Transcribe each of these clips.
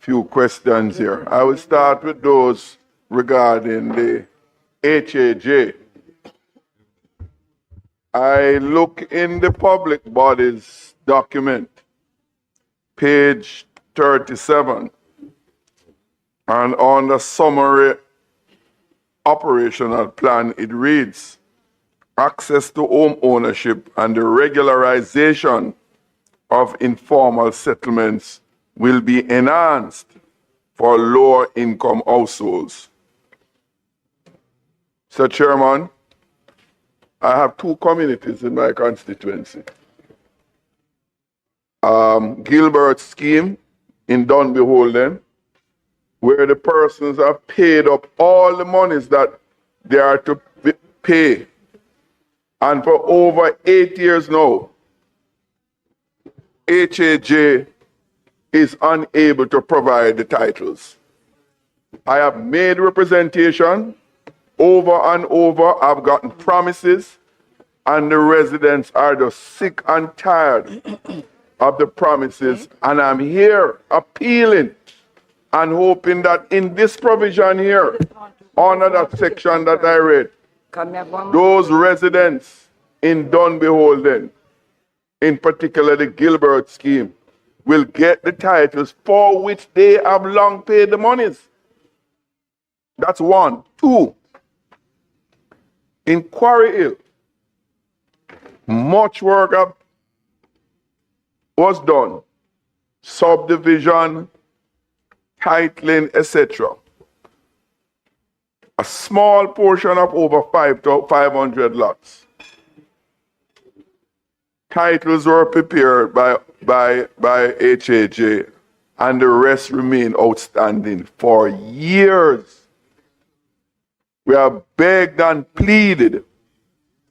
few questions here. I will start with those regarding the HAJ. I look in the public bodies document, page 37, and on the summary operational plan, it reads, access to home ownership and the regularization of informal settlements will be enhanced for lower income households. Mr. Chairman, I have two communities in my constituency. Gilbert scheme in Dunbeholden, where the persons have paid up all the monies that they are to pay. And for over 8 years now, HAJ is unable to provide the titles. I have made representation over and over. I've gotten promises, and the residents are just sick and tired of the promises. And I'm here appealing and hoping that in this provision here, under that section that I read, those residents in Dunbeholden, in particular the Gilbert scheme, will get the titles for which they have long paid the monies. That's one. Two, in Quarry Hill, much work was done. Subdivision, titling, etc. A small portion of over 500 lots. Titles were prepared by HAJ, and the rest remain outstanding for years. We have begged and pleaded,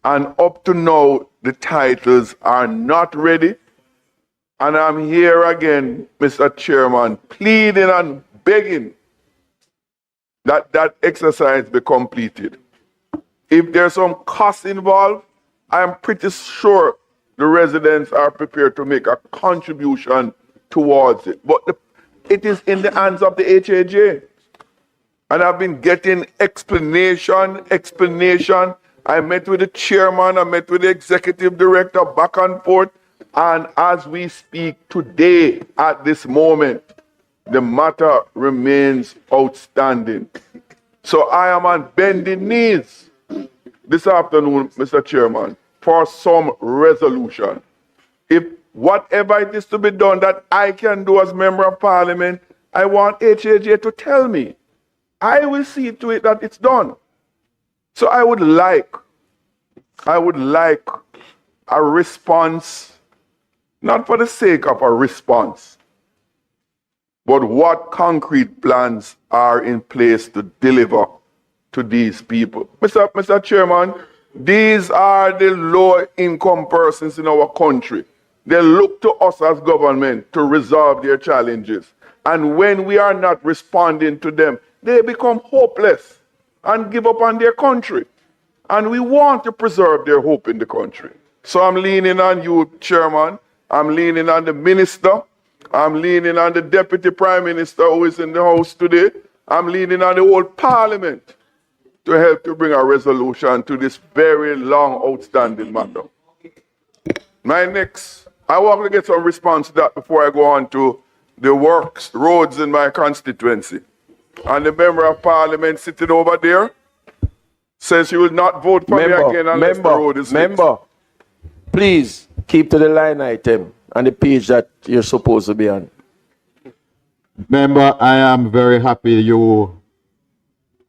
and up to now, the titles are not ready. And I'm here again, Mr. Chairman, pleading and begging that that exercise be completed. If there's some cost involved, I'm pretty sure the residents are prepared to make a contribution towards it. But it is in the hands of the HAJ. And I've been getting explanation. I met with the chairman, I met with the executive director, back and forth. And as we speak today, at this moment, the matter remains outstanding. So I am on bending knees this afternoon, Mr. Chairman, for some resolution. If whatever it is to be done that I can do as member of parliament, I want HAJ to tell me. I will see to it that it's done. So I would like a response, not for the sake of a response, but what concrete plans are in place to deliver to these people. Mr. Chairman, these are the lower income persons in our country. They look to us as government to resolve their challenges. And when we are not responding to them, they become hopeless and give up on their country. And we want to preserve their hope in the country. So I'm leaning on you, Chairman. I'm leaning on the minister. I'm leaning on the Deputy Prime Minister who is in the House today. I'm leaning on the whole Parliament to help to bring a resolution to this very long outstanding matter. I want to get some response to that before I go on to the works, roads in my constituency. And the member of parliament sitting over there says he will not vote for me again unless the road is fixed. Please keep to the line item and the page that you're supposed to be on. Member, I am very happy you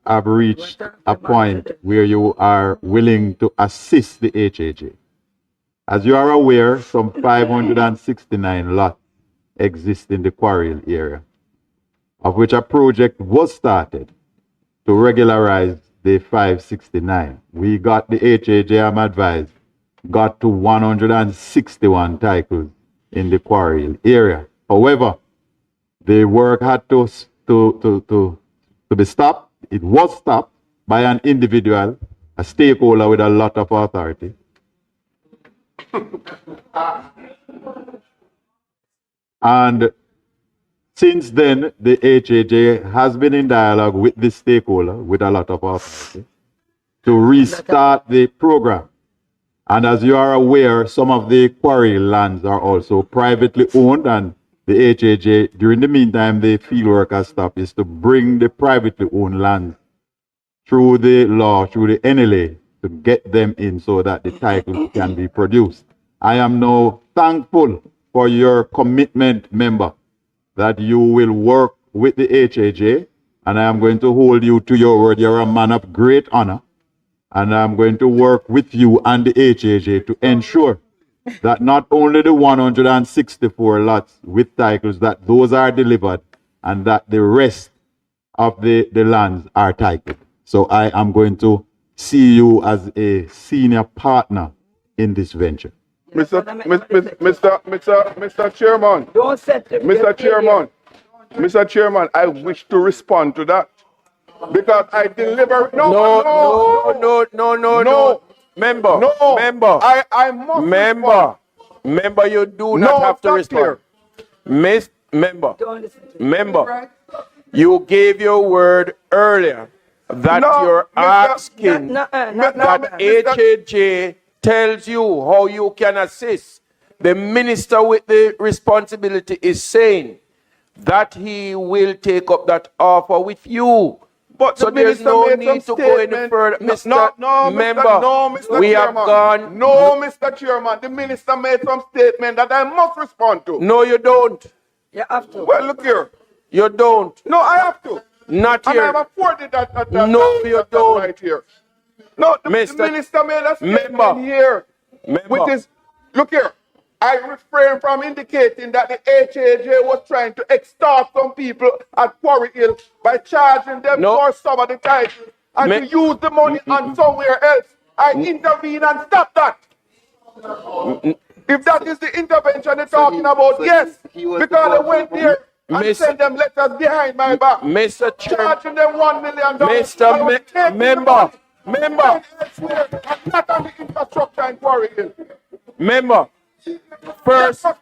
have reached a point where you are willing to assist the HAJ. As you are aware, some 569 lots exist in the Quarry Hill area, of which a project was started to regularize the 569. We got the HAJ, I'm advised, got to 161 titles in the Quarry Hill area. However, the work had to be stopped. It was stopped by an individual, a stakeholder with a lot of authority. And Since then, the HAJ has been in dialogue with the stakeholder, with a lot of authority, to restart the program. And as you are aware, some of the quarry lands are also privately owned, and the HAJ, during the meantime, the fieldwork has stopped, is to bring the privately owned lands through the law, through the NLA, to get them in so that the title can be produced. I am now thankful for your commitment, member, that you will work with the HAJ, and I am going to hold you to your word. You're a man of great honor, and I'm going to work with you and the HAJ to ensure that not only the 164 lots with titles, that those are delivered, and that the rest of the lands are titled. So I am going to see you as a senior partner in this venture. Mr. Chairman. Don't set the Mr. Chairman, I wish to respond to that. Because I deliver. No. Member. I must respond. Member, you do not have to respond. Member, you gave your word earlier that you're asking that HAJ tells you how you can assist. The minister with the responsibility is saying that he will take up that offer with you. But so there's no need to go any further. We have gone. No, Mr. Chairman, the minister made some statement that I must respond to. No, you don't. You have to. Well, look here. You don't. No, I have to. Not and here. And I've afforded that no, you don't. Right here. No, the minister made a statement here. Which is, look here. I refrain from indicating that the HAJ was trying to extort some people at Quarry Hill by charging them for some of the titles and to use the money on somewhere else. I intervene and stop that. If that is the intervention you're talking about, yes, because I went there and sent them letters behind my back. Mr. Charging them $1 million. Member. Not on the infrastructure in Quarry Hill. Member. First, I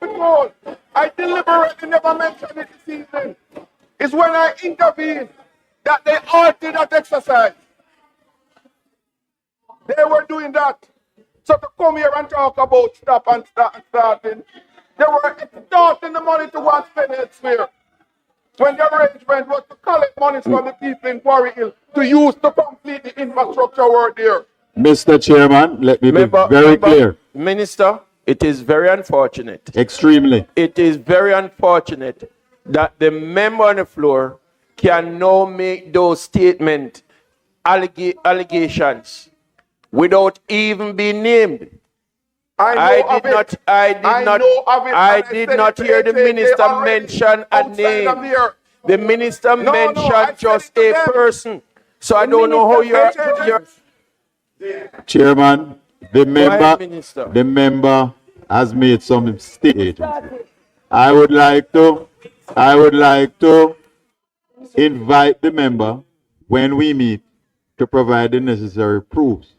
deliberately never mentioned it this evening. It's when I intervened that they halted that exercise. They were doing that. So to come here and talk about starting, they were extorting the money to one spend elsewhere. When the arrangement was to collect money from the people in Quarry Hill to use to complete the infrastructure work there. Mr. Chairman, let me be very clear. Minister, it is very unfortunate. Extremely. It is very unfortunate that the member on the floor can now make those statement allegations without even being named. I did not hear the minister mention a name. The minister mentioned just a person. So I don't know how you're Chairman, the member has made some statements. I would like to invite the member when we meet to provide the necessary proofs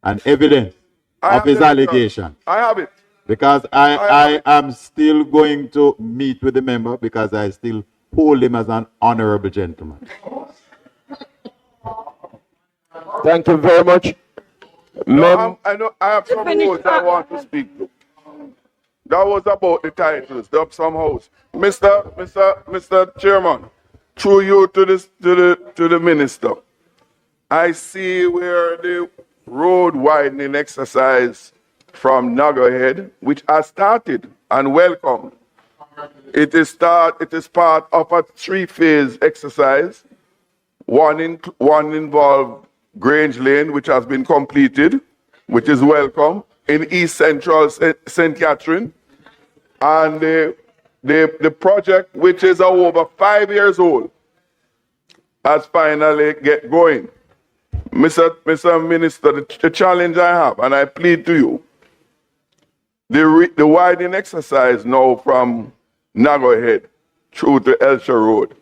and evidence of his allegation. I have it. Because I am still going to meet with the member because I still hold him as an honorable gentleman. Thank you very much. I have some words I want to speak to. That was about the titles, some house. Mr. Chairman, through you to the minister. I see where the road widening exercise from Nuggerhead, which has started and welcome. It is part of a 3-phase exercise. One involved Grange Lane, which has been completed, which is welcome, in East Central St. Catherine. And the project, which is over 5 years old, has finally get going. Mr. Minister, the challenge I have, and I plead to you, the widening exercise now from Nuggerhead through to Elsha Road.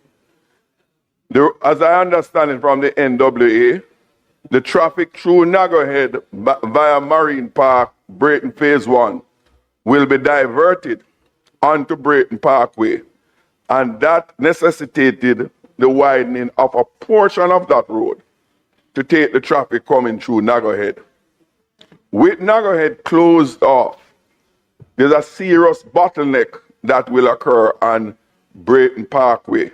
As I understand it from the NWA, the traffic through Nuggerhead via Marine Park, Brayton Phase 1, will be diverted onto Brayton Parkway. And that necessitated the widening of a portion of that road to take the traffic coming through Naggerhead. With Naggerhead closed off, there's a serious bottleneck that will occur on Brayton Parkway,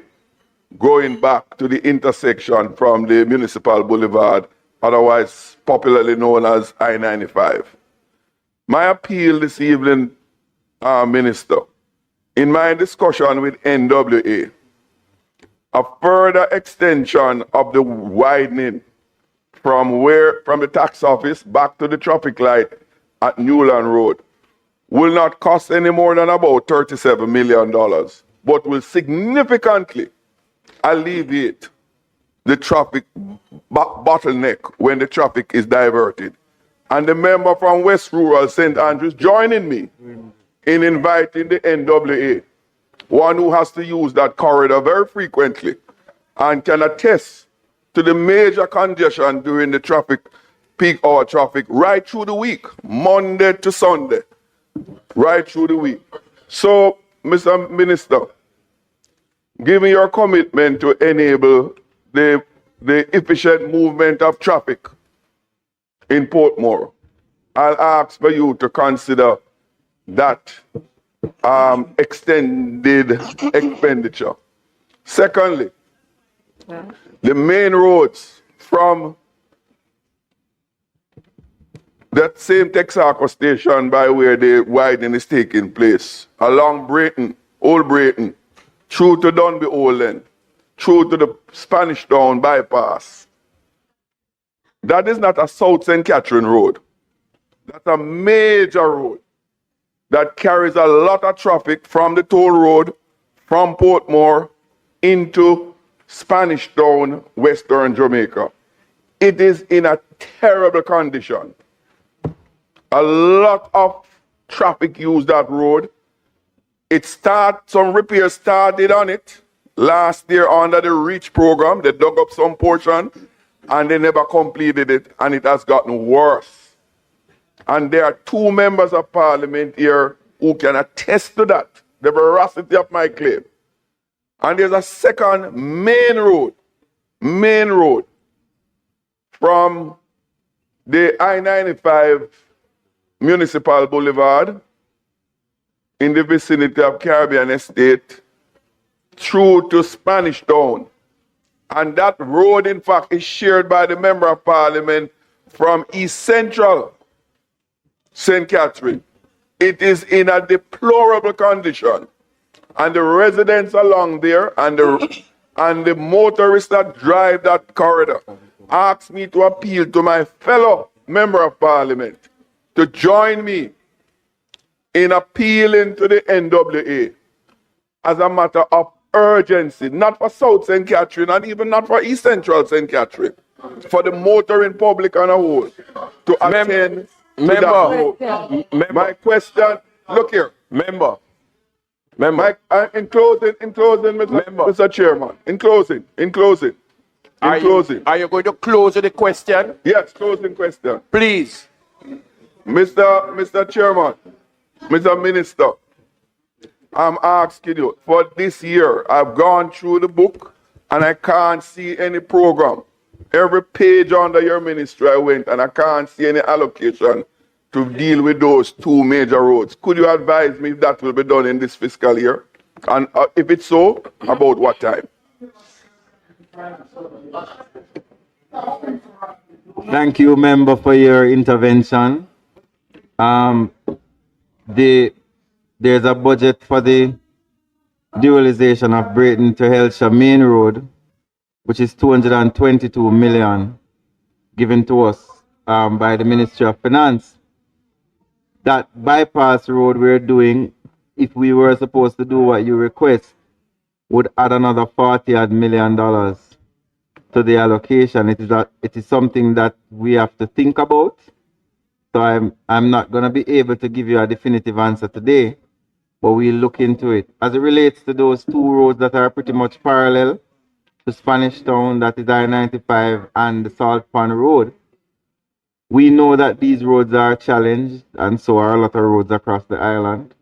going back to the intersection from the Municipal Boulevard, otherwise popularly known as I-95. My appeal this evening, Minister, in my discussion with NWA, a further extension of the widening from the tax office back to the traffic light at Newland Road will not cost any more than about $37 million, but will significantly alleviate the traffic bottleneck when the traffic is diverted. And the member from West Rural St. Andrews joining me in inviting the NWA, one who has to use that corridor very frequently and can attest to the major congestion during the peak hour traffic right through the week, Monday to Sunday, right through the week. So, Mr. Minister, given your commitment to enable the efficient movement of traffic in Portmore, I'll ask for you to consider that extended expenditure. Secondly, the main roads from that same Texaco station by where the widening is taking place, along Brayton, Old Brayton, through to Dunby Old, through to the Spanish Town bypass. That is not a South St. Catherine road. That's a major road that carries a lot of traffic from the toll road, from Portmore into Spanish Town, Western Jamaica. It is in a terrible condition. A lot of traffic use that road. Some repairs started on it last year under the REACH program. They dug up some portion and they never completed it, and it has gotten worse. And there are two members of parliament here who can attest to that, the veracity of my claim. And there's a second main road from the I-95 Municipal Boulevard in the vicinity of Caribbean Estate through to Spanish Town. And that road, in fact, is shared by the Member of Parliament from East Central St. Catherine. It is in a deplorable condition. And the residents along there and the motorists that drive that corridor asked me to appeal to my fellow Member of Parliament to join me in appealing to the NWA as a matter of urgency, not for South St. Catherine and even not for East Central St. Catherine, for the motoring public on a whole, to attend to that road. My question, look here. Member. In closing, Mr. Chairman, in closing. Are you going to close the question? Yes, closing question. Please. Mr. Chairman, Mr. Minister, I'm asking you, for this year, I've gone through the book and I can't see any program. Every page under your ministry I went and I can't see any allocation to deal with those two major roads. Could you advise me if that will be done in this fiscal year? And if it's so, about what time? Thank you, member, for your intervention. There's a budget for the dualization of Brayton to Helsha Main Road, which is 222 million given to us by the Ministry of Finance. That bypass road we're doing, if we were supposed to do what you request, would add another $40 million to the allocation. It is something that we have to think about. So I'm not going to be able to give you a definitive answer today, but we'll look into it. As it relates to those two roads that are pretty much parallel to Spanish Town, that is I-95 and the Salt Pan Road, we know that these roads are challenged, and so are a lot of roads across the island.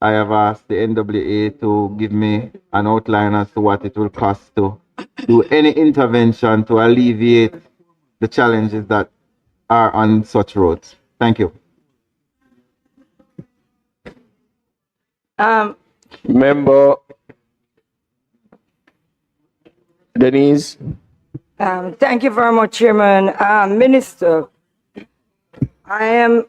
I have asked the NWA to give me an outline as to what it will cost to do any intervention to alleviate the challenges that are on such roads. Thank you. Member Denise. Thank you very much, Chairman. Minister, I am